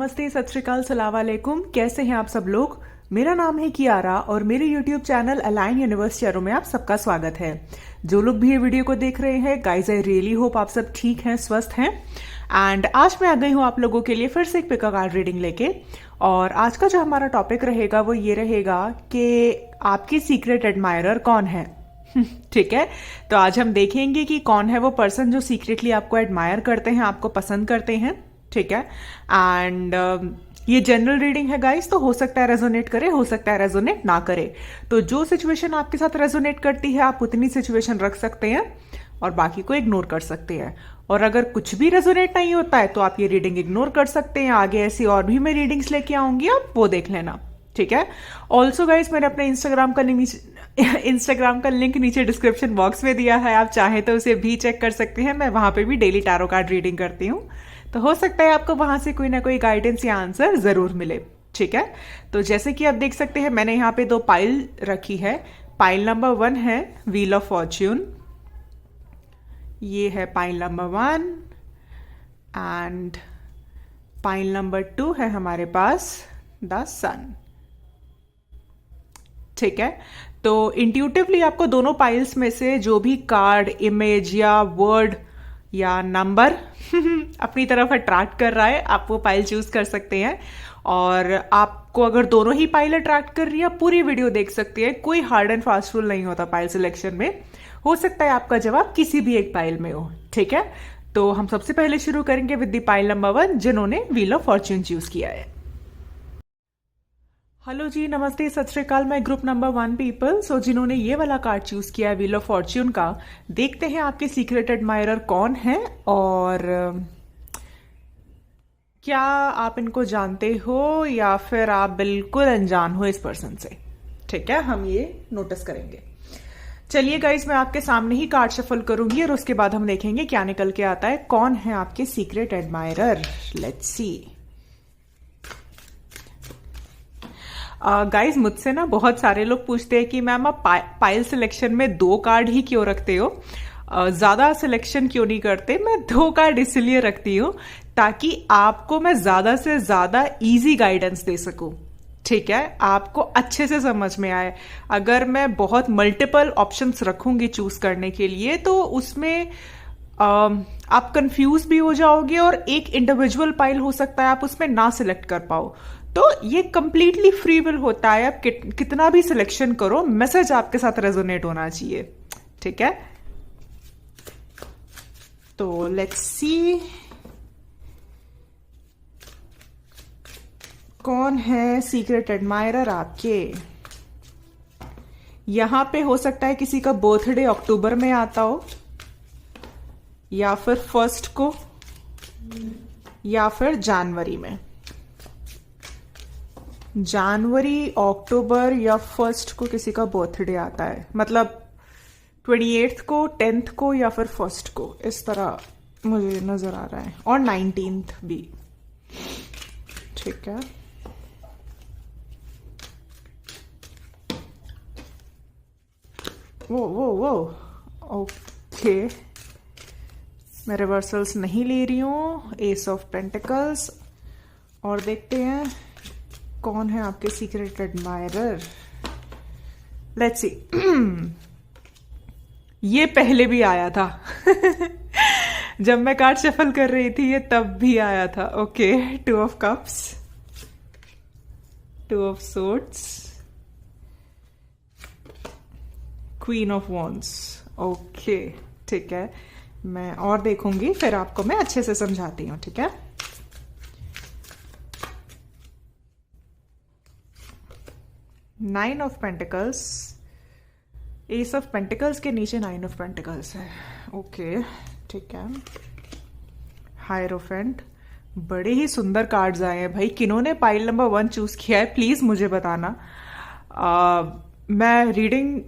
नमस्ते, सत श्री अकाल, सलाम वालेकुम। कैसे हैं आप सब लोग। मेरा नाम है कियारा और मेरे YouTube channel align universe Chairo में आप सबका स्वागत है। जो लोग भी ये वीडियो को देख रहे हैं, गाइज आई रियली होप आप सब ठीक हैं, स्वस्थ हैं। एंड आज मैं आ गई हूँ आप लोगों के लिए फिर से एक पिका कार्ड रीडिंग लेके। और आज का जो हमारा टॉपिक रहेगा वो ये रहेगा कि आपकी सीक्रेट एडमायरर कौन है। ठीक है, तो आज हम देखेंगे कि कौन है वो पर्सन जो सीक्रेटली आपको एडमायर करते हैं, आपको पसंद करते हैं। ठीक है, एंड ये जनरल रीडिंग है गाइस, तो हो सकता है रेजोनेट करे, हो सकता है रेजोनेट ना करे। तो जो सिचुएशन आपके साथ रेजोनेट करती है आप उतनी सिचुएशन रख सकते हैं और बाकी को इग्नोर कर सकते हैं। और अगर कुछ भी रेजोनेट नहीं होता है तो आप ये रीडिंग इग्नोर कर सकते हैं। आगे ऐसी और भी मैं रीडिंग्स लेके आऊंगी, आप वो देख लेना। ठीक है, ऑल्सो गाइस मैंने अपने इंस्टाग्राम का लिंक नीचे डिस्क्रिप्शन बॉक्स में दिया है, आप चाहें तो उसे भी चेक कर सकते हैं। मैं वहां पे भी डेली टैरो कार्ड रीडिंग करती हूँ, तो हो सकता है आपको वहां से कोई ना कोई गाइडेंस या आंसर जरूर मिले। ठीक है, तो जैसे कि आप देख सकते हैं मैंने यहाँ पे 2 पाइल रखी है। पाइल नंबर 1 है व्हील ऑफ फॉर्च्यून, ये है pile number 1। And pile number 2 है हमारे पास द सन। ठीक है, तो इंट्यूटिवली आपको दोनों पाइल्स में से जो भी कार्ड, इमेज या वर्ड या नंबर अपनी तरफ अट्रैक्ट कर रहा है, आप वो पाइल चूज कर सकते हैं। और आपको अगर दोनों ही पाइल अट्रैक्ट कर रही है, पूरी वीडियो देख सकते हैं। कोई हार्ड एंड फास्ट रूल नहीं होता पाइल सिलेक्शन में, हो सकता है आपका जवाब किसी भी एक पाइल में हो। ठीक है, तो हम सबसे पहले शुरू करेंगे विद द पाइल नंबर 1 जिन्होंने व्हील ऑफ फॉर्च्यून चूज किया है। हेलो जी, नमस्ते, सत श्री अकाल। मैं ग्रुप नंबर 1 पीपल। सो जिन्होंने ये वाला कार्ड चूज किया है व्हील ऑफ फॉर्च्यून का, देखते हैं आपके सीक्रेट एडमायरर कौन है और क्या आप इनको जानते हो या फिर आप बिल्कुल अनजान हो इस पर्सन से। ठीक है, हम ये नोटिस करेंगे। चलिए गाइज, मैं आपके सामने ही कार्ड शफल करूंगी और उसके बाद हम देखेंगे क्या निकल के आता है, कौन है आपके secret admirer. Let's see. Guys मुझसे ना बहुत सारे लोग पूछते हैं कि मैम आप पाइल सिलेक्शन में 2 कार्ड ही क्यों रखते हो, ज्यादा सिलेक्शन क्यों नहीं करते। मैं 2 कार्ड इसलिए रखती हूँ ताकि आपको मैं ज्यादा से ज्यादा इजी गाइडेंस दे सकूं। ठीक है, आपको अच्छे से समझ में आए। अगर मैं बहुत मल्टीपल ऑप्शंस रखूंगी चूज करने के लिए तो उसमें आप कंफ्यूज भी हो जाओगे और एक इंडिविजुअल पाइल हो सकता है आप उसमें ना सिलेक्ट कर पाओ। तो ये कंप्लीटली फ्री विल होता है, आप कितना भी सिलेक्शन करो, मैसेज आपके साथ रेजोनेट होना चाहिए। ठीक है, तो लेट्स सी कौन है सीक्रेट एडमायरर आपके। यहां पे हो सकता है किसी का बर्थडे अक्टूबर में आता हो, या फिर 1 को, या फिर जनवरी में। जनवरी, अक्टूबर या 1 को किसी का बर्थडे आता है, मतलब 28 को, 10th को या फिर 1 को, इस तरह मुझे नजर आ रहा है। और 19th भी। ठीक है, वो ओके, मैं रिवर्सल्स नहीं ले रही हूं। S of pentacles. और देखते हैं कौन है आपके सीक्रेट एडमायरर। Let's see. ये पहले भी आया था जब मैं कार्ड शफल कर रही थी, ये तब भी आया था। Okay, 2 of cups, 2 of swords, queen of wands. Okay, ठीक है, मैं और देखूंगी फिर आपको मैं अच्छे से समझाती हूँ। ठीक है, nine of pentacles, S of pentacles के नीचे 9 ऑफ पेंटिकल्स है। ओके, ठीक है, हायरोफेंट। बड़े ही सुंदर कार्ड्स आए हैं भाई। किन्होंने पाइल नंबर 1 चूज किया है प्लीज मुझे बताना। मैं रीडिंग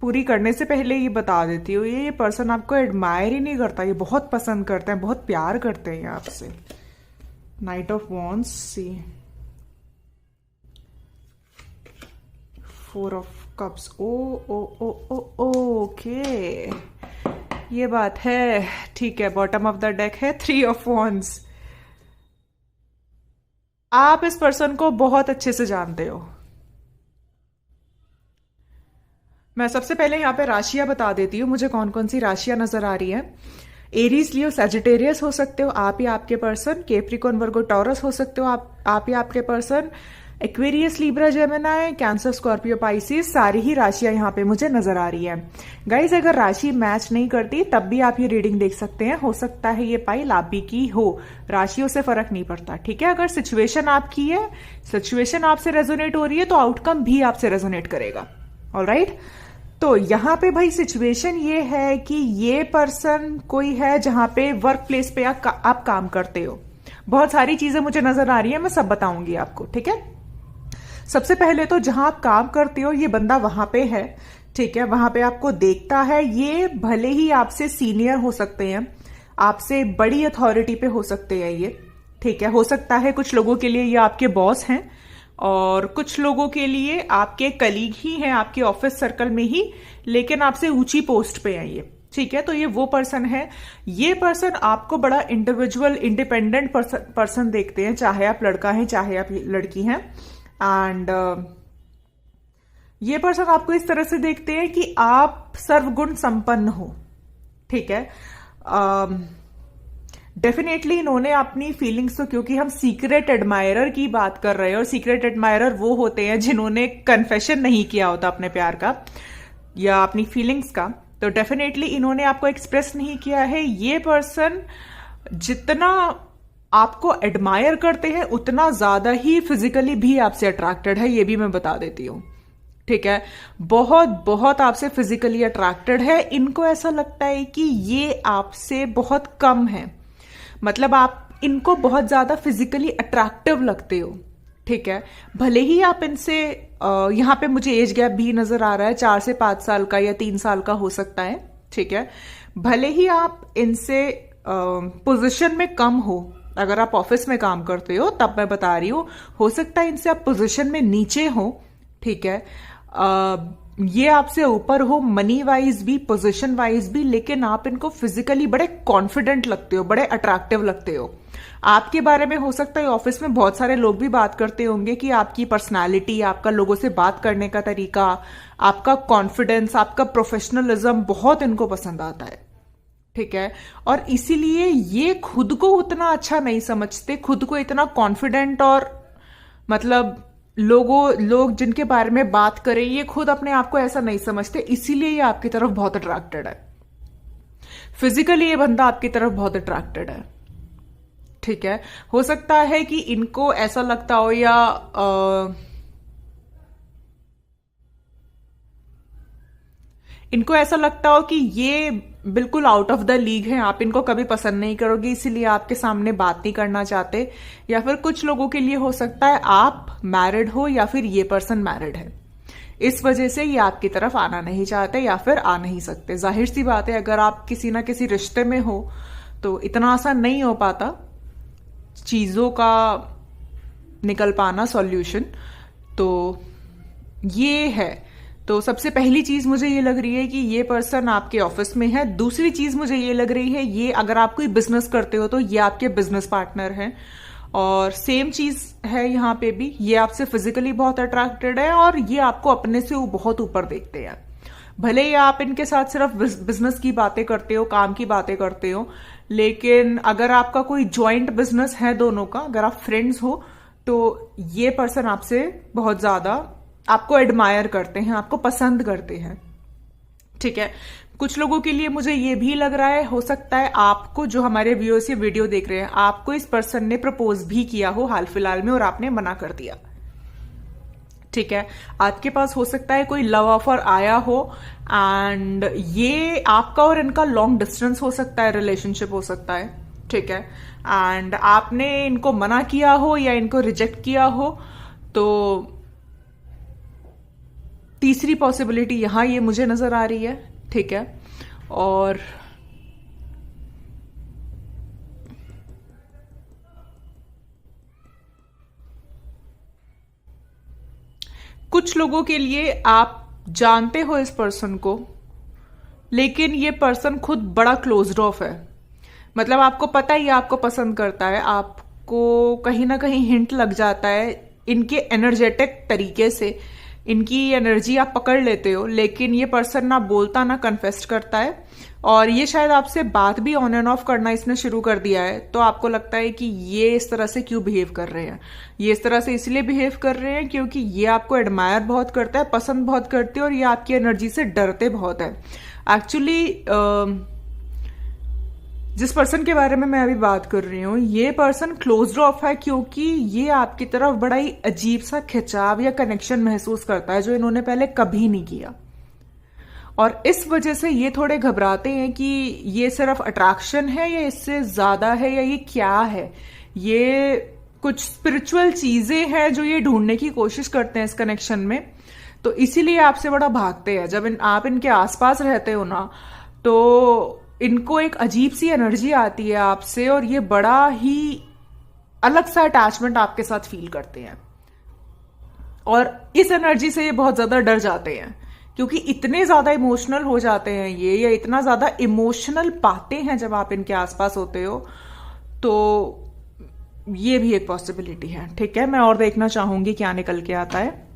पूरी करने से पहले ये बता देती हूँ, ये पर्सन आपको एडमायर ही नहीं करता, ये बहुत पसंद करते हैं, बहुत प्यार करते हैं आपसे। Knight of wands, see 4 of cups. Oh oh oh oh okay, ये बात है। ठीक है, बॉटम ऑफ द डेक है 3 ऑफ वॉन्ड्स। आप इस पर्सन को बहुत अच्छे से जानते हो। मैं सबसे पहले यहाँ पे राशियां बता देती हूँ, मुझे कौन कौन सी राशियां नजर आ रही है। एरीज, लियो, सैजिटेरियस हो सकते हो आप या आपके पर्सन। कैप्रिकॉर्न, वर्गो, टॉरस हो सकते हो आप या आपके person. Aquarius, Libra, Gemini, cancer, Scorpio, Pisces, सारी ही राशियां यहाँ पे मुझे नजर आ रही है। गाइज, अगर राशि मैच नहीं करती तब भी आप ये रीडिंग देख सकते हैं। हो सकता है ये पाइल आप भी की हो, राशियों से फर्क नहीं पड़ता, ठीक है। अगर सिचुएशन आपकी है, सिचुएशन आपसे रेजोनेट हो रही है, तो आउटकम भी आपसे रेजोनेट करेगा। ऑलराइट, तो यहाँ पे भाई सिचुएशन ये है कि ये पर्सन कोई है जहां पे वर्क प्लेस पे आप काम करते हो। बहुत सारी चीजें मुझे नजर आ रही है, मैं सब बताऊंगी आपको, ठीक है। सबसे पहले तो जहां आप काम करते हो ये बंदा वहां पे है, ठीक है। वहां पे आपको देखता है। ये भले ही आपसे सीनियर हो सकते हैं, आपसे बड़ी अथॉरिटी पे हो सकते हैं ये, ठीक है। हो सकता है कुछ लोगों के लिए ये आपके बॉस हैं और कुछ लोगों के लिए आपके कलीग ही हैं, आपके ऑफिस सर्कल में ही, लेकिन आपसे ऊंची पोस्ट पे हैं ये, ठीक है। तो ये वो पर्सन है। ये पर्सन आपको बड़ा इंडिविजुअल, इंडिपेंडेंट पर्सन देखते हैं, चाहे आप लड़का हैं चाहे आप लड़की हैं। एंड ये पर्सन आपको इस तरह से देखते हैं कि आप सर्वगुण संपन्न हो, ठीक है। डेफिनेटली इन्होंने अपनी फीलिंग्स तो, क्योंकि हम सीक्रेट एडमायरर की बात कर रहे हैं और सीक्रेट एडमायरर वो होते हैं जिन्होंने कन्फेशन नहीं किया होता अपने प्यार का या अपनी फीलिंग्स का, तो डेफिनेटली इन्होंने आपको एक्सप्रेस नहीं किया है। ये पर्सन जितना आपको एडमायर करते हैं उतना ज्यादा ही फिजिकली भी आपसे अट्रैक्टेड है, ये भी मैं बता देती हूँ, ठीक है। बहुत बहुत आपसे फिजिकली अट्रैक्टेड है। इनको ऐसा लगता है कि ये आपसे बहुत कम है, मतलब आप इनको बहुत ज्यादा फिजिकली अट्रैक्टिव लगते हो, ठीक है। भले ही आप इनसे यहाँ पे मुझे एज गैप भी नजर आ रहा है, 4 से 5 साल का या 3 साल का हो सकता है, ठीक है। भले ही आप इनसे पोजीशन में कम हो, अगर आप ऑफिस में काम करते हो तब मैं बता रही हूँ, हो सकता है इनसे आप पोजीशन में नीचे हो, ठीक है। ये आपसे ऊपर हो मनी वाइज भी, पोजीशन वाइज भी, लेकिन आप इनको फिजिकली बड़े कॉन्फिडेंट लगते हो, बड़े अट्रैक्टिव लगते हो। आपके बारे में हो सकता है ऑफिस में बहुत सारे लोग भी बात करते होंगे कि आपकी पर्सनालिटी, आपका लोगों से बात करने का तरीका, आपका कॉन्फिडेंस, आपका प्रोफेशनलिज्म बहुत इनको पसंद आता है, ठीक है। और इसीलिए ये खुद को उतना अच्छा नहीं समझते, खुद को इतना कॉन्फिडेंट, और मतलब लोग जिनके बारे में बात करें ये खुद अपने आप को ऐसा नहीं समझते, इसीलिए ये आपकी तरफ बहुत अट्रैक्टेड है। फिजिकली ये बंदा आपकी तरफ बहुत अट्रैक्टेड है, ठीक है। हो सकता है कि इनको ऐसा लगता हो या इनको ऐसा लगता हो कि ये बिल्कुल आउट ऑफ द लीग है, आप इनको कभी पसंद नहीं करोगे, इसीलिए आपके सामने बात नहीं करना चाहते। या फिर कुछ लोगों के लिए हो सकता है आप मैरिड हो या फिर ये पर्सन मैरिड है, इस वजह से ये आपकी तरफ आना नहीं चाहते या फिर आ नहीं सकते। जाहिर सी बात है, अगर आप किसी ना किसी रिश्ते में हो तो इतना आसान नहीं हो पाता चीजों का निकल पाना सॉल्यूशन, तो ये है। तो सबसे पहली चीज मुझे ये लग रही है कि ये पर्सन आपके ऑफिस में है। दूसरी चीज मुझे ये लग रही है, ये अगर आप कोई बिजनेस करते हो तो ये आपके बिजनेस पार्टनर हैं। और सेम चीज है यहाँ पे भी, ये आपसे फिजिकली बहुत अट्रैक्टेड है और ये आपको अपने से बहुत ऊपर देखते हैं। भले ही आप इनके साथ सिर्फ बिजनेस की बातें करते हो, काम की बातें करते हो, लेकिन अगर आपका कोई ज्वाइंट बिजनेस है दोनों का, अगर आप फ्रेंड्स हो, तो ये पर्सन आपसे बहुत ज्यादा आपको एडमायर करते हैं, आपको पसंद करते हैं, ठीक है। कुछ लोगों के लिए मुझे ये भी लग रहा है, हो सकता है आपको, जो हमारे व्यूअर्स ये वीडियो देख रहे हैं, आपको इस पर्सन ने प्रपोज भी किया हो हाल फिलहाल में और आपने मना कर दिया, ठीक है। आपके पास हो सकता है कोई लव ऑफर आया हो एंड ये आपका और इनका लॉन्ग डिस्टेंस हो सकता है, रिलेशनशिप हो सकता है, ठीक है। एंड आपने इनको मना किया हो या इनको रिजेक्ट किया हो। तो तीसरी पॉसिबिलिटी यहां ये मुझे नजर आ रही है, ठीक है। और कुछ लोगों के लिए आप जानते हो इस पर्सन को, लेकिन ये पर्सन खुद बड़ा क्लोज्ड ऑफ है, मतलब आपको पता ही आपको पसंद करता है, आप आपको कहीं ना कहीं हिंट लग जाता है इनके एनर्जेटिक तरीके से, इनकी एनर्जी आप पकड़ लेते हो, लेकिन ये पर्सन ना बोलता ना कन्फेस्ट करता है। और ये शायद आपसे बात भी ऑन एंड ऑफ करना इसने शुरू कर दिया है, तो आपको लगता है कि ये इस तरह से क्यों बिहेव कर रहे हैं। ये इस तरह से इसलिए बिहेव कर रहे हैं क्योंकि ये आपको एडमायर बहुत करता है, पसंद बहुत करते हैं, और ये आपकी एनर्जी से डरते बहुत है। एक्चुअली जिस पर्सन के बारे में मैं अभी बात कर रही हूँ, ये पर्सन क्लोज्ड ऑफ है क्योंकि ये आपकी तरफ बड़ा ही अजीब सा खिंचाव या कनेक्शन महसूस करता है जो इन्होंने पहले कभी नहीं किया। और इस वजह से ये थोड़े घबराते हैं कि ये सिर्फ अट्रैक्शन है या इससे ज्यादा है, या ये क्या है। ये कुछ स्पिरिचुअल चीजें हैं जो ये ढूंढने की कोशिश करते हैं इस कनेक्शन में, तो इसीलिए आपसे बड़ा भागते हैं। जब आप इनके आसपास रहते हो ना, तो इनको एक अजीब सी एनर्जी आती है आपसे, और ये बड़ा ही अलग सा अटैचमेंट आपके साथ फील करते हैं। और इस एनर्जी से ये बहुत ज्यादा डर जाते हैं क्योंकि इतने ज्यादा इमोशनल हो जाते हैं ये, या इतना ज्यादा इमोशनल पाते हैं जब आप इनके आसपास होते हो। तो ये भी एक पॉसिबिलिटी है। ठीक है, मैं और देखना चाहूंगी क्या निकल के आता है।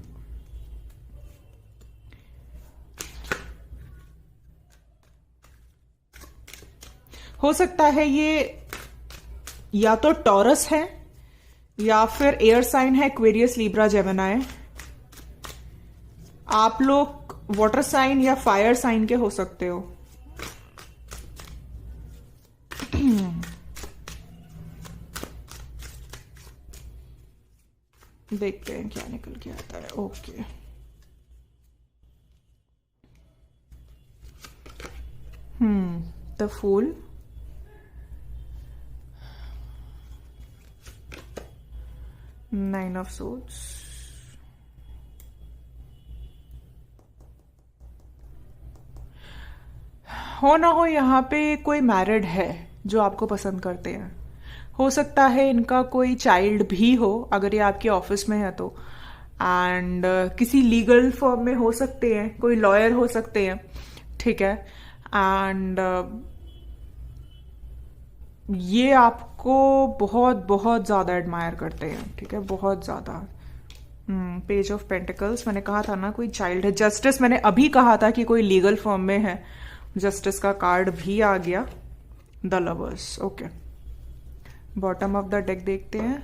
हो सकता है ये या तो टॉरस है या फिर एयर साइन है, एक्वेरियस, लिब्रा, जेमिनी। आप लोग वाटर साइन या फायर साइन के हो सकते हो। देखते हैं क्या निकल के आता है। Okay, the fool, nine of swords, हो ना हो यहाँ पे कोई मैरिड है जो आपको पसंद करते हैं। हो सकता है इनका कोई चाइल्ड भी हो अगर ये आपके ऑफिस में है तो, एंड किसी लीगल फर्म में हो सकते हैं, कोई लॉयर हो सकते हैं। ठीक है, एंड ये आपको बहुत बहुत ज्यादा एडमायर करते हैं। ठीक है, बहुत ज्यादा। पेज ऑफ पेंटिकल्स, मैंने कहा था ना कोई चाइल्ड है। जस्टिस, मैंने अभी कहा था कि कोई लीगल फर्म में है। जस्टिस का कार्ड भी आ गया। The lovers, okay. Bottom of the deck देखते हैं।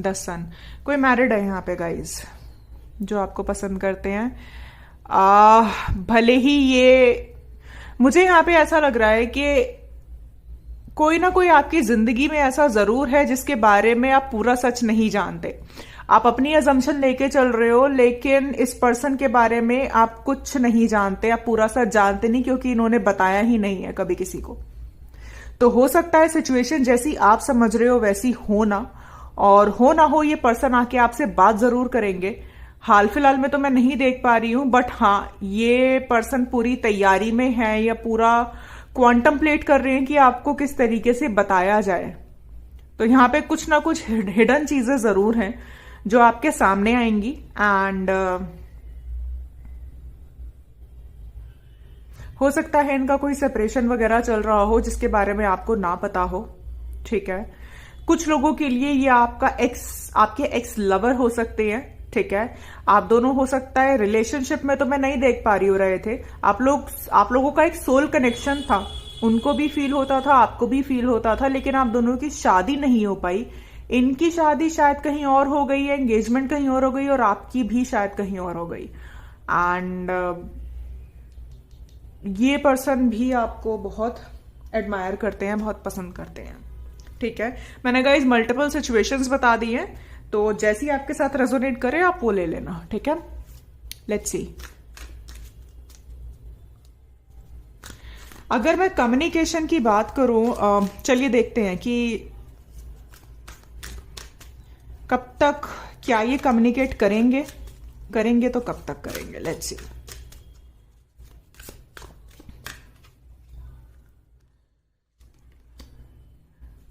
द सन, कोई मैरिड है यहाँ पे गाइज जो आपको पसंद करते हैं। भले ही ये, मुझे यहाँ पे ऐसा लग रहा है कि कोई ना कोई आपकी जिंदगी में ऐसा जरूर है जिसके बारे में आप पूरा सच नहीं जानते। आप अपनी अजम्पशन लेके चल रहे हो, लेकिन इस पर्सन के बारे में आप कुछ नहीं जानते, आप पूरा सच जानते नहीं क्योंकि इन्होंने बताया ही नहीं है कभी किसी को। तो हो सकता है सिचुएशन जैसी आप समझ रहे हो वैसी हो ना, और हो ना हो ये पर्सन आके आपसे बात जरूर करेंगे। हाल फिलहाल में तो मैं नहीं देख पा रही हूं, बट हाँ, ये पर्सन पूरी तैयारी में है या पूरा क्वांटम्पलेट कर रहे हैं कि आपको किस तरीके से बताया जाए। तो यहाँ पे कुछ ना कुछ हिडन चीजें जरूर हैं जो आपके सामने आएंगी। एंड हो सकता है इनका कोई सेपरेशन वगैरह चल रहा हो जिसके बारे में आपको ना पता हो। ठीक है, कुछ लोगों के लिए ये आपके एक्स लवर हो सकते हैं। ठीक है, आप दोनों हो सकता है रिलेशनशिप में, तो मैं नहीं देख पा रहे थे। आप लोगों का एक सोल कनेक्शन था, उनको भी फील होता था, आपको भी फील होता था, लेकिन आप दोनों की शादी नहीं हो पाई। इनकी शादी शायद कहीं और हो गई है, एंगेजमेंट कहीं और हो गई, और आपकी भी शायद कहीं और हो गई। एंड ये पर्सन भी आपको बहुत एडमायर करते हैं, बहुत पसंद करते हैं। ठीक है, मैंने गाइस मल्टीपल सिचुएशंस बता दी हैं, तो जैसी आपके साथ रेजोनेट करे आप वो ले लेना। ठीक है, लेट्स सी। अगर मैं कम्युनिकेशन की बात करूं, चलिए देखते हैं कि कब तक क्या ये कम्युनिकेट करेंगे तो कब तक करेंगे। Let's see.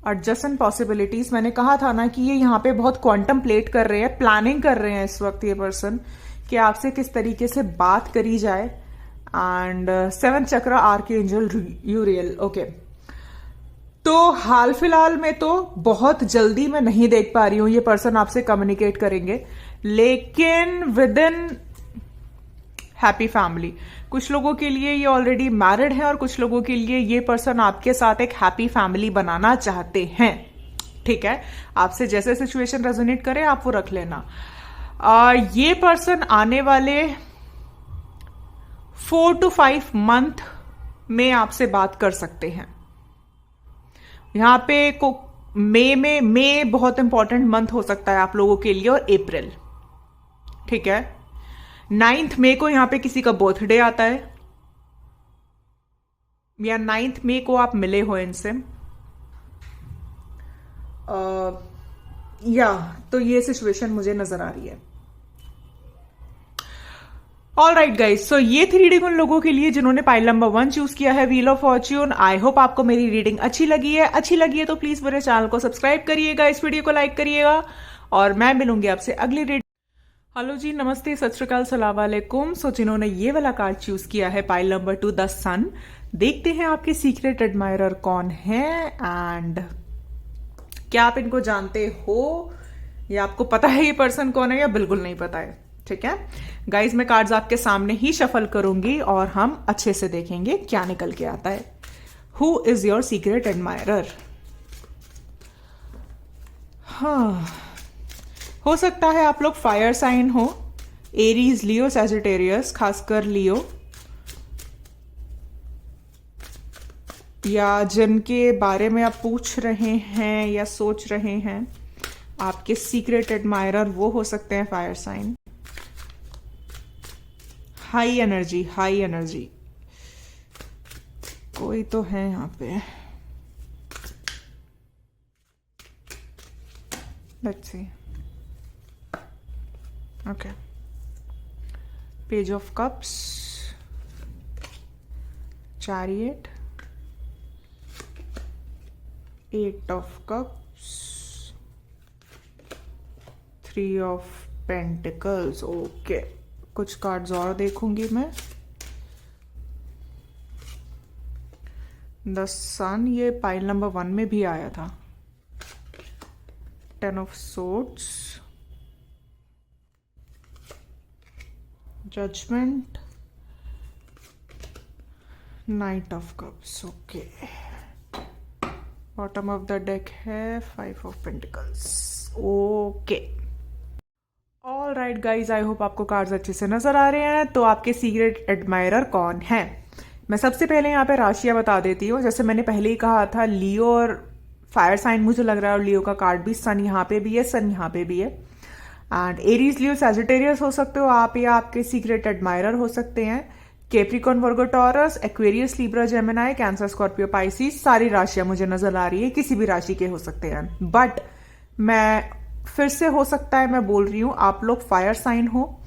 एडजस्टेंट पॉसिबिलिटीज, मैंने कहा था ना कि ये यहाँ पे बहुत क्वांटम्पलेट कर रहे हैं, प्लानिंग कर रहे हैं इस वक्त ये पर्सन कि आपसे किस तरीके से बात करी जाए। एंड 7th चक्र, आर्कएंजल यूरियल। ओके, तो हाल फिलहाल में तो बहुत जल्दी मैं नहीं देख पा रही हूं ये पर्सन आपसे कम्युनिकेट करेंगे, लेकिन विद इन हैप्पी फैमिली। कुछ लोगों के लिए ये ऑलरेडी मैरिड है और कुछ लोगों के लिए ये पर्सन आपके साथ एक हैप्पी फैमिली बनाना चाहते हैं। ठीक है, आपसे जैसे सिचुएशन रेजोनेट करे आप वो रख लेना। ये पर्सन आने वाले 4 to 5 मंथ में आपसे बात कर सकते हैं। यहां पे मई बहुत इंपॉर्टेंट मंथ हो सकता है आप लोगों के लिए, और अप्रैल। ठीक है, 9 मई को यहां पे किसी का बर्थडे आता है, या 9 मई को आप मिले हो इनसे, या तो ये सिचुएशन मुझे नजर आ रही है। ऑल राइट गाइज, सो ये थी रीडिंग उन लोगों के लिए जिन्होंने पाइल नंबर 1 चूज किया है, wheel of Fortune. I hope आपको मेरी रीडिंग अच्छी लगी है। अच्छी लगी है तो प्लीज मेरे चैनल को सब्सक्राइब करिएगा, इस वीडियो को लाइक करिएगा, और मैं मिलूंगी आपसे अगली रीडिंग। हेलो जी, नमस्ते, सत श्री अकाल, सलाम वालेकुम। सो जिन्होंने ये वाला कार्ड चूज किया है, पाइल नंबर 2 द सन, देखते हैं आपके सीक्रेट एडमायरर कौन है एंड क्या आप इनको जानते हो, या आपको पता है ये पर्सन कौन है, या बिल्कुल नहीं पता है। ठीक है गाइज, मैं कार्ड्स आपके सामने ही शफल करूंगी और हम अच्छे से देखेंगे क्या निकल के आता है। Who is your secret admirer? हाँ, हो सकता है आप लोग फायर साइन हो, एरीज, लियो, सैजिटेरियस, खासकर लियो, या जिनके बारे में आप पूछ रहे हैं या सोच रहे हैं आपके सीक्रेट एडमायरर, वो हो सकते हैं fire sign. High energy, high energy, कोई तो है यहां पे। Let's see. Okay, page of cups, chariot, 8 of cups, 3 of pentacles. Okay, कुछ कार्ड्स और देखूंगी मैं। द सन, ये पाइल नंबर 1 में भी आया था। 10 of swords, judgement, knight of cups. Okay, bottom of the deck है 5 of pentacles. Okay, all right guys, I hope आपको कार्ड्स अच्छे से नजर आ रहे हैं। तो आपके सीक्रेट एडमायरर कौन है, मैं सबसे पहले यहाँ पे राशियां बता देती हूँ। जैसे मैंने पहले ही कहा था, लियो और फायर साइन मुझे लग रहा है, और लियो का कार्ड भी, सन यहाँ पे भी है, सन यहाँ पे भी है, एंड एरीज, लियो, सैजिटेरियस हो सकते हो आप, या आपके सीक्रेट एडमायरर हो सकते हैं Capricorn, Virgo, Taurus, Aquarius, Libra, Gemini, Cancer, Scorpio, Pisces. सारी राशियां मुझे नजर आ रही है, किसी भी राशि के हो सकते हैं, बट मैं फिर से, हो सकता है मैं बोल रही हूं आप लोग फायर साइन हो,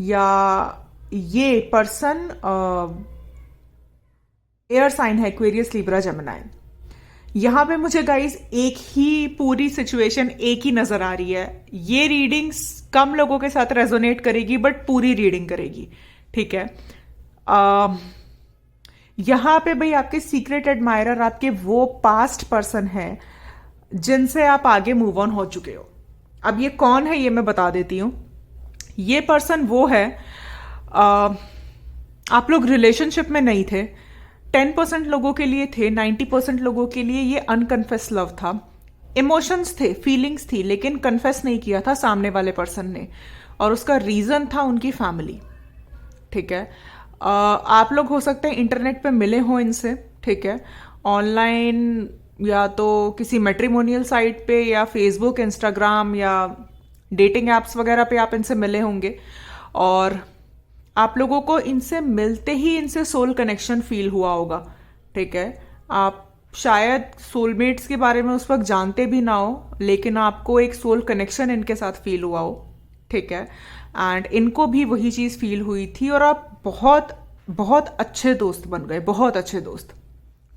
या ये पर्सन एयर साइन है, एक्वेरियस, लिब्रा, जेमिनाई। यहां पे मुझे गाइस एक ही पूरी सिचुएशन एक ही नजर आ रही है। ये रीडिंग्स कम लोगों के साथ रेजोनेट करेगी, बट पूरी रीडिंग करेगी। ठीक है, यहां पे भाई आपके सीक्रेट एडमायरर आपके वो पास्ट पर्सन है जिनसे आप आगे मूव ऑन हो चुके हो। अब ये कौन है ये मैं बता देती हूं। ये पर्सन वो है, आप लोग रिलेशनशिप में नहीं थे, 10% लोगों के लिए थे, 90% लोगों के लिए ये अनकन्फेस लव था। इमोशंस थे, फीलिंग्स थी, लेकिन कन्फेस नहीं किया था सामने वाले पर्सन ने, और उसका रीजन था उनकी फैमिली। ठीक है, आप लोग हो सकते हैं इंटरनेट पे मिले हो इनसे। ठीक है, ऑनलाइन, या तो किसी मैट्रिमोनियल साइट पे, या फेसबुक, इंस्टाग्राम, या डेटिंग एप्स वगैरह पे आप इनसे मिले होंगे, और आप लोगों को इनसे मिलते ही इनसे सोल कनेक्शन फील हुआ होगा। ठीक है, आप शायद सोलमेट्स के बारे में उस वक्त जानते भी ना हो, लेकिन आपको एक सोल कनेक्शन इनके साथ फील हुआ हो। ठीक है, एंड इनको भी वही चीज फील हुई थी, और आप बहुत बहुत अच्छे दोस्त बन गए, बहुत अच्छे दोस्त।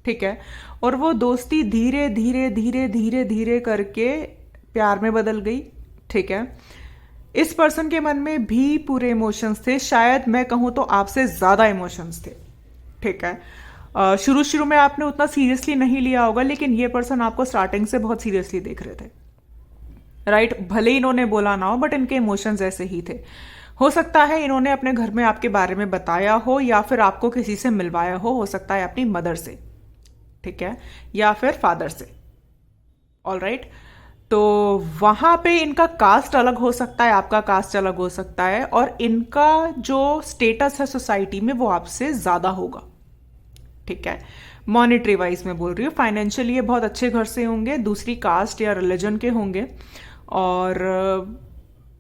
ठीक है, और वो दोस्ती धीरे धीरे धीरे धीरे धीरे करके प्यार में बदल गई। ठीक है, इस पर्सन के मन में भी पूरे इमोशंस थे, शायद मैं कहूं तो आपसे ज्यादा इमोशंस थे। ठीक है, शुरू शुरू में आपने उतना सीरियसली नहीं लिया होगा, लेकिन ये पर्सन आपको स्टार्टिंग से बहुत सीरियसली देख रहे थे, राइट। भले इन्होंने बोला ना हो, बट इनके इमोशंस ऐसे ही थे। हो सकता है इन्होंने अपने घर में आपके बारे में बताया हो, या फिर आपको किसी से मिलवाया हो सकता है अपनी मदर से, ठीक है, या फिर फादर से, ऑल राइट। तो वहां पे इनका कास्ट अलग हो सकता है, आपका कास्ट अलग हो सकता है, और इनका जो स्टेटस है सोसाइटी में वो आपसे ज्यादा होगा, ठीक है। मॉनेटरी वाइज में बोल रही हूँ, फाइनेंशियली ये बहुत अच्छे घर से होंगे, दूसरी कास्ट या रिलीजन के होंगे, और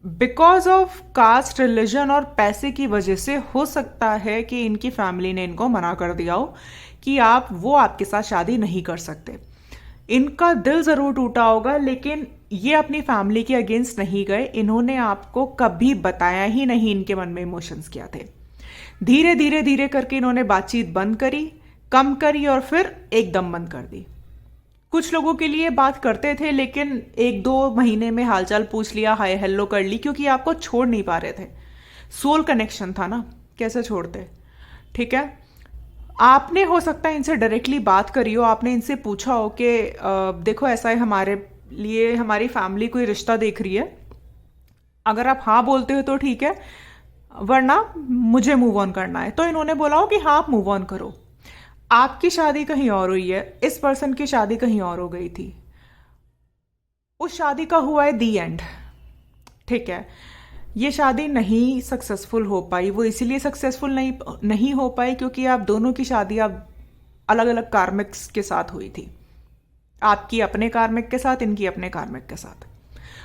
बिकॉज ऑफ कास्ट, रिलीजन और पैसे की वजह से हो सकता है कि इनकी फैमिली ने इनको मना कर दिया हो कि आप वो आपके साथ शादी नहीं कर सकते। इनका दिल जरूर टूटा होगा, लेकिन ये अपनी फैमिली के अगेंस्ट नहीं गए। इन्होंने आपको कभी बताया ही नहीं इनके मन में इमोशंस क्या थे। धीरे धीरे धीरे करके इन्होंने बातचीत बंद करी, कम करी, और फिर एकदम बंद कर दी। कुछ लोगों के लिए बात करते थे, लेकिन 1-2 महीने में हालचाल पूछ लिया, हाय हेलो कर ली, क्योंकि आपको छोड़ नहीं पा रहे थे। सोल कनेक्शन था ना, कैसे छोड़ते, ठीक है। आपने हो सकता है इनसे डायरेक्टली बात करी हो, आपने इनसे पूछा हो कि देखो ऐसा है, हमारे लिए हमारी फैमिली कोई रिश्ता देख रही है, अगर आप हाँ बोलते हो तो ठीक है, वरना मुझे मूव ऑन करना है। तो इन्होंने बोला हो कि हाँ आप मूव ऑन करो। आपकी शादी कहीं और हुई है, इस पर्सन की शादी कहीं और हो गई थी, उस शादी का हुआ है दी एंड, ठीक है। ये शादी नहीं सक्सेसफुल हो पाई। वो इसीलिए सक्सेसफुल नहीं हो पाई क्योंकि आप दोनों की शादी आप अलग अलग कार्मिक्स के साथ हुई थी। आपकी अपने कार्मिक के साथ, इनकी अपने कार्मिक के साथ।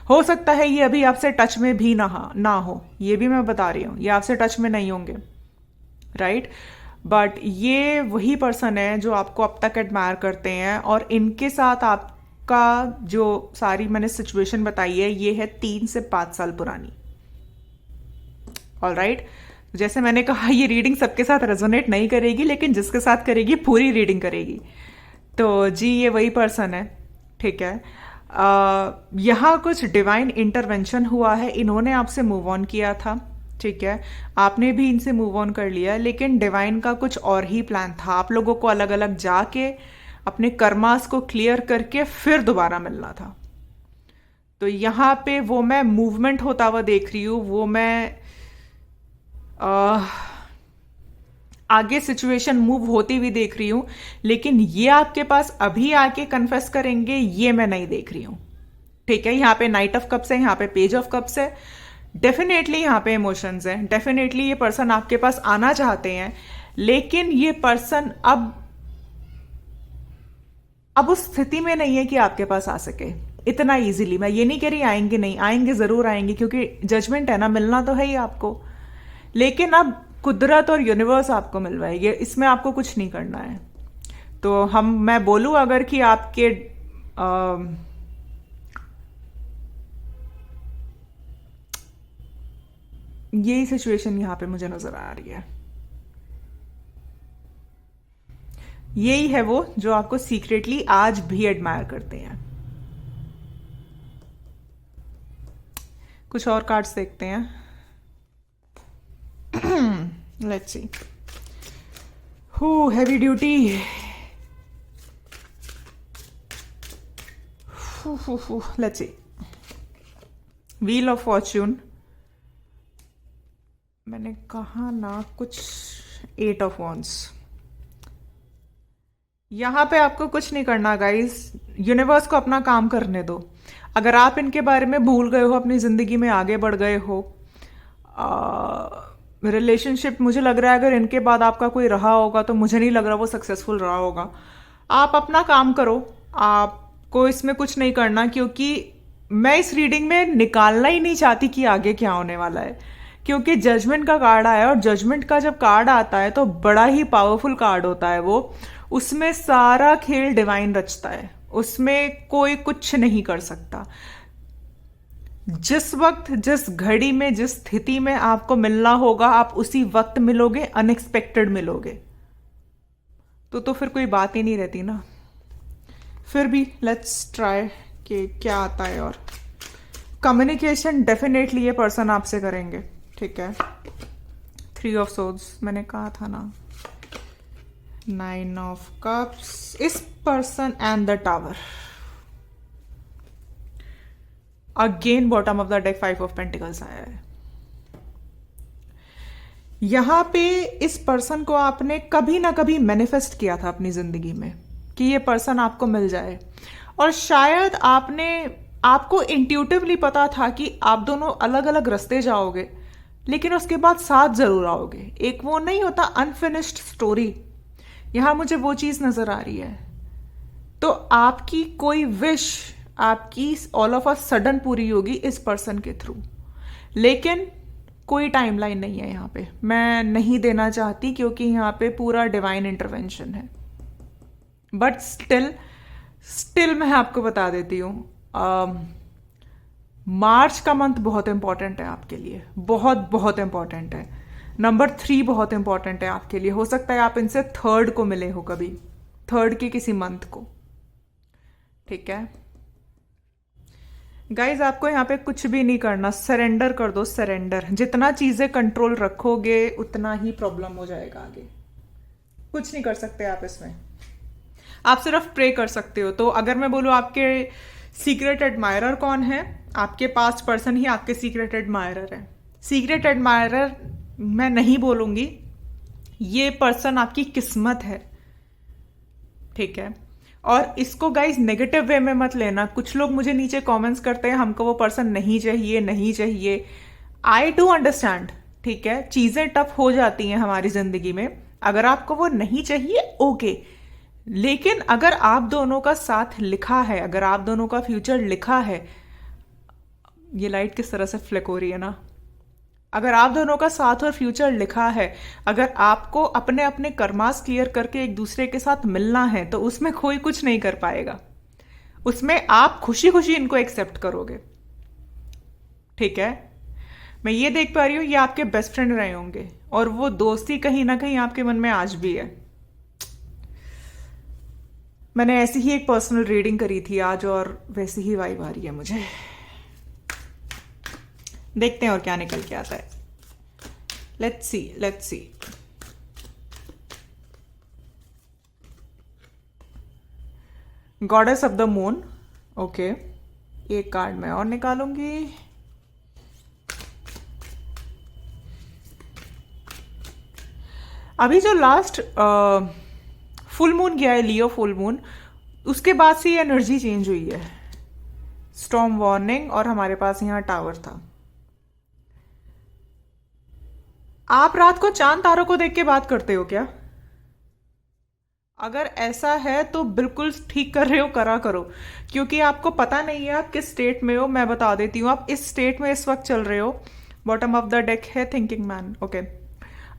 हो सकता है ये अभी आपसे टच में भी ना हो, ये भी मैं बता रही हूं, ये आपसे टच में नहीं होंगे, राइट। बट ये वही पर्सन है जो आपको अब तक एडमायर करते हैं, और इनके साथ आपका जो सारी मैंने सिचुएशन बताई है, ये है 3 से 5 साल पुरानी, ऑल राइट। जैसे मैंने कहा, ये रीडिंग सबके साथ रेजोनेट नहीं करेगी, लेकिन जिसके साथ करेगी पूरी रीडिंग करेगी। तो जी ये वही पर्सन है, ठीक है। यहाँ कुछ डिवाइन इंटरवेंशन हुआ है, इन्होंने आपसे मूव ऑन किया था, ठीक है, आपने भी इनसे मूव ऑन कर लिया, लेकिन डिवाइन का कुछ और ही प्लान था। आप लोगों को अलग अलग जाके अपने कर्मास को क्लियर करके फिर दोबारा मिलना था। तो यहाँ पे वो मैं मूवमेंट होता हुआ देख रही हूँ, वो मैं आगे सिचुएशन मूव होती हुई देख रही हूं, लेकिन ये आपके पास अभी आके कन्फेस करेंगे ये मैं नहीं देख रही हूं, ठीक है। यहाँ पे नाइट ऑफ कप्स है, यहाँ पे पेज ऑफ कप्स है। डेफिनेटली यहाँ पे इमोशंस है, डेफिनेटली ये पर्सन आपके पास आना चाहते हैं, लेकिन ये पर्सन अब उस स्थिति में नहीं है कि आपके पास आ सके इतना इजीली। मैं ये नहीं कह रही आएंगे नहीं, आएंगे, जरूर आएंगे, क्योंकि जजमेंट है ना, मिलना तो है ही आपको। लेकिन अब कुदरत और यूनिवर्स आपको मिलवाएगी, इसमें आपको कुछ नहीं करना है। तो मैं बोलूं अगर कि आपके यही सिचुएशन यहां पे मुझे नजर आ रही है। यही है वो जो आपको सीक्रेटली आज भी एडमायर करते हैं। कुछ और कार्ड्स देखते हैं। Let's see. Heavy duty. Let's see. Wheel of Fortune. मैंने कहा ना कुछ 8 of Wands. यहां पे आपको कुछ नहीं करना गाइस, यूनिवर्स को अपना काम करने दो। अगर आप इनके बारे में भूल गए हो, अपनी जिंदगी में आगे बढ़ गए हो, रिलेशनशिप मुझे लग रहा है अगर इनके बाद आपका कोई रहा होगा तो मुझे नहीं लग रहा वो सक्सेसफुल रहा होगा। आप अपना काम करो, आपको इसमें कुछ नहीं करना, क्योंकि मैं इस रीडिंग में निकालना ही नहीं चाहती कि आगे क्या होने वाला है, क्योंकि जजमेंट का कार्ड आया, और जजमेंट का जब कार्ड आता है तो बड़ा ही पावरफुल कार्ड होता है वो। उसमें सारा खेल डिवाइन रचता है, उसमें कोई कुछ नहीं कर सकता। जिस वक्त, जिस घड़ी में, जिस स्थिति में आपको मिलना होगा आप उसी वक्त मिलोगे, अनएक्सपेक्टेड मिलोगे। तो फिर कोई बात ही नहीं रहती ना। फिर भी लेट्स ट्राई कि क्या आता है। और कम्युनिकेशन डेफिनेटली ये पर्सन आपसे करेंगे, ठीक है। 3 of Swords मैंने कहा था ना, 9 ऑफ कप्स, इस person and the tower. Again bottom of the deck 5 of pentacles आया है। यहां पे इस पर्सन को आपने कभी ना कभी मैनिफेस्ट किया था अपनी जिंदगी में कि ये पर्सन आपको मिल जाए, और शायद आपको इंट्यूटिवली पता था कि आप दोनों अलग अलग रास्ते जाओगे, लेकिन उसके बाद साथ जरूर आओगे। एक वो नहीं होता अनफिनिश्ड स्टोरी, यहां मुझे वो चीज नजर आ रही है। तो आपकी कोई विश आपकी ऑल ऑफ अ सडन पूरी होगी इस पर्सन के थ्रू, लेकिन कोई टाइमलाइन नहीं है यहाँ पे, मैं नहीं देना चाहती क्योंकि यहाँ पे पूरा डिवाइन इंटरवेंशन है। बट स्टिल मैं आपको बता देती हूँ, मार्च का मंथ बहुत इंपॉर्टेंट है आपके लिए, बहुत बहुत इंपॉर्टेंट है। नंबर 3 बहुत इंपॉर्टेंट है आपके लिए। हो सकता है आप इनसे 3rd को मिले हो, कभी 3rd के किसी मंथ को, ठीक है गाइज। आपको यहाँ पे कुछ भी नहीं करना, सरेंडर कर दो, सरेंडर। जितना चीजें कंट्रोल रखोगे उतना ही प्रॉब्लम हो जाएगा आगे। कुछ नहीं कर सकते आप इसमें, आप सिर्फ प्रे कर सकते हो। तो अगर मैं बोलूँ आपके सीक्रेट एडमायरर कौन है, आपके पास्ट पर्सन ही आपके सीक्रेट एडमायरर है। सीक्रेट एडमायरर मैं नहीं बोलूंगी, ये पर्सन आपकी किस्मत है, ठीक है। और इसको गाइज नेगेटिव वे में मत लेना। कुछ लोग मुझे नीचे कमेंट्स करते हैं हमको वो पर्सन नहीं चाहिए, नहीं चाहिए। आई डू अंडरस्टैंड, ठीक है, चीजें टफ हो जाती हैं हमारी जिंदगी में। अगर आपको वो नहीं चाहिए ओके, लेकिन अगर आप दोनों का साथ लिखा है, अगर आप दोनों का फ्यूचर लिखा है, ये लाइट किस तरह से फ्लिक हो रही है ना, अगर आप दोनों का साथ और फ्यूचर लिखा है, अगर आपको अपने अपने कर्मास क्लियर करके एक दूसरे के साथ मिलना है, तो उसमें कोई कुछ नहीं कर पाएगा। उसमें आप खुशी खुशी इनको एक्सेप्ट करोगे, ठीक है। मैं ये देख पा रही हूं ये आपके बेस्ट फ्रेंड रहे होंगे, और वो दोस्ती कहीं ना कहीं आपके मन में आज भी है। मैंने ऐसी ही एक पर्सनल रीडिंग करी थी आज, और वैसी ही वाइब आ रही है मुझे। देखते हैं और क्या निकल के आता है। Let's see, let's see. Goddess of the moon, okay. एक कार्ड मैं और निकालूंगी। अभी जो लास्ट फुल मून गया है, लियो फुल मून, उसके बाद से ये एनर्जी चेंज हुई है। स्टॉर्म वार्निंग, और हमारे पास यहां टावर था। आप रात को चांद तारों को देख के बात करते हो क्या? अगर ऐसा है तो बिल्कुल ठीक कर रहे हो, करा करो, क्योंकि आपको पता नहीं है आप किस स्टेट में हो। मैं बता देती हूँ, आप इस स्टेट में इस वक्त चल रहे हो। बॉटम ऑफ द डेक है थिंकिंग मैन, ओके।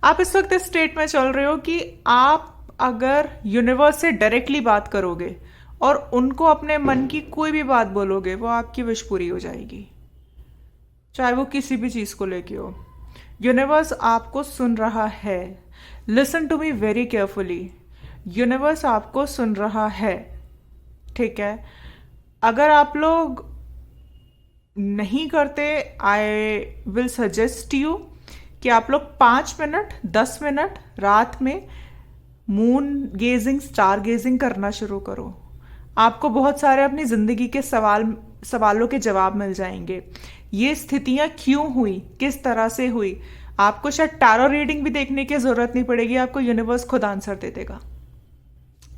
आप इस वक्त इस स्टेट में चल रहे हो कि आप अगर यूनिवर्स से डायरेक्टली बात करोगे और उनको अपने मन की कोई भी बात बोलोगे, वो आपकी विश पूरी हो जाएगी, चाहे वो किसी भी चीज को लेके हो। यूनिवर्स आपको सुन रहा है। Listen to me very carefully. Universe आपको सुन रहा है, ठीक है। अगर आप लोग नहीं करते, आई विल सजेस्ट यू कि आप लोग 5 मिनट 10 मिनट रात में मून गेजिंग, स्टार गेजिंग करना शुरू करो। आपको बहुत सारे अपनी जिंदगी के सवालों के जवाब मिल जाएंगे। ये स्थितियां क्यों हुई, किस तरह से हुई, आपको शायद टैरो रीडिंग भी देखने की जरूरत नहीं पड़ेगी, आपको यूनिवर्स खुद आंसर दे देगा।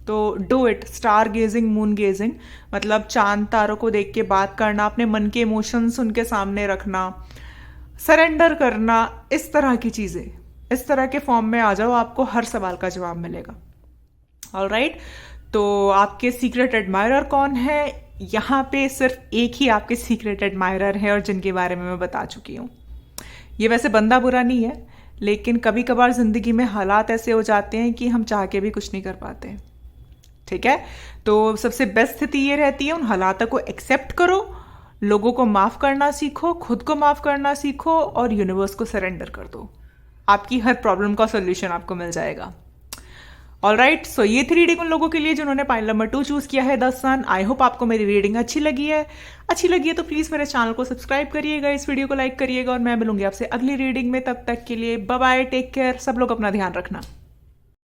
तो do it. Star gazing, moon gazing मतलब चांद तारों को देख के बात करना, अपने मन के इमोशंस उनके सामने रखना, सरेंडर करना, इस तरह की चीजें, इस तरह के फॉर्म में आ जाओ, आपको हर सवाल का जवाब मिलेगा। ऑलराइट, तो आपके सीक्रेट एडमायरर कौन है? यहाँ पे सिर्फ एक ही आपके सीक्रेट एडमायरर है, और जिनके बारे में मैं बता चुकी हूँ। ये वैसे बंदा बुरा नहीं है, लेकिन कभी कभार जिंदगी में हालात ऐसे हो जाते हैं कि हम चाह के भी कुछ नहीं कर पाते, ठीक है। तो सबसे बेस्ट स्थिति ये रहती है, उन हालातों को एक्सेप्ट करो, लोगों को माफ करना सीखो, खुद को माफ करना सीखो, और यूनिवर्स को सरेंडर कर दो। आपकी हर प्रॉब्लम का सोल्यूशन आपको मिल जाएगा। ऑलराइट, सो ये थी रीडिंग उन लोगों के लिए जिन्होंने पाइल नंबर 2 चूज किया है, द सन। आई होप आपको मेरी रीडिंग अच्छी लगी है। अच्छी लगी है तो प्लीज मेरे चैनल को सब्सक्राइब करिएगा, इस वीडियो को लाइक करिएगा, और मैं मिलूंगी आपसे अगली रीडिंग में। तब तक के लिए बाय बाय, टेक केयर, सब लोग अपना ध्यान रखना।